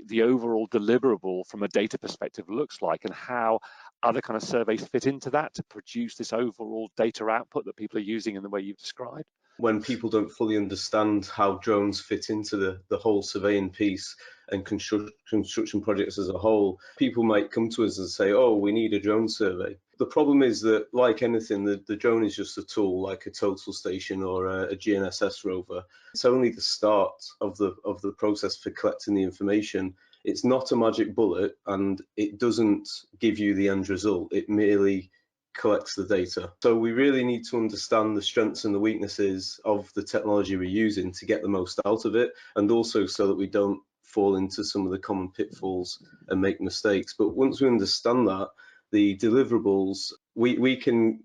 the overall deliverable from a data perspective looks like, and how other kind of surveys fit into that to produce this overall data output that people are using in the way you've described? When people don't fully understand how drones fit into the whole surveying piece and construction projects as a whole, people might come to us and say, oh, we need a drone survey. The problem is that, like anything, the drone is just a tool, like a total station or a GNSS rover. It's only the start of the process for collecting the information. It's not a magic bullet, and it doesn't give you the end result. It merely collects the data. So we really need to understand the strengths and the weaknesses of the technology we're using to get the most out of it, and also so that we don't fall into some of the common pitfalls and make mistakes. But once we understand that, the deliverables, we can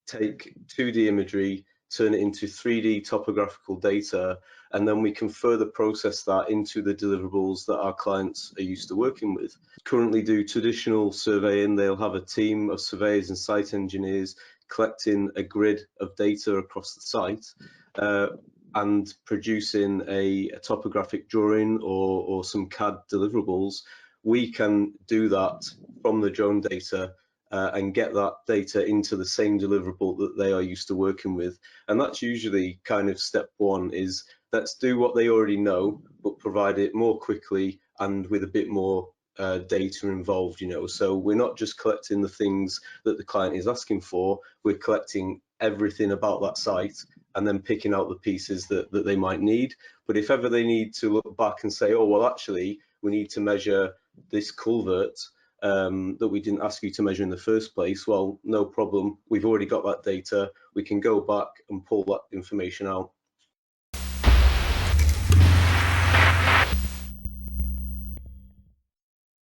take 2D imagery, turn it into 3D topographical data, and then we can further process that into the deliverables that our clients are used to working with. Currently do traditional surveying, they'll have a team of surveyors and site engineers collecting a grid of data across the site and producing a topographic drawing or some CAD deliverables. We can do that from the drone data and get that data into the same deliverable that they are used to working with. And that's usually kind of step one, is let's do what they already know, but provide it more quickly and with a bit more data involved, So we're not just collecting the things that the client is asking for, we're collecting everything about that site and then picking out the pieces that they might need. But if ever they need to look back and say, oh, well, actually, we need to measure this culvert that we didn't ask you to measure in the first place, well, no problem. We've already got that data. We can go back and pull that information out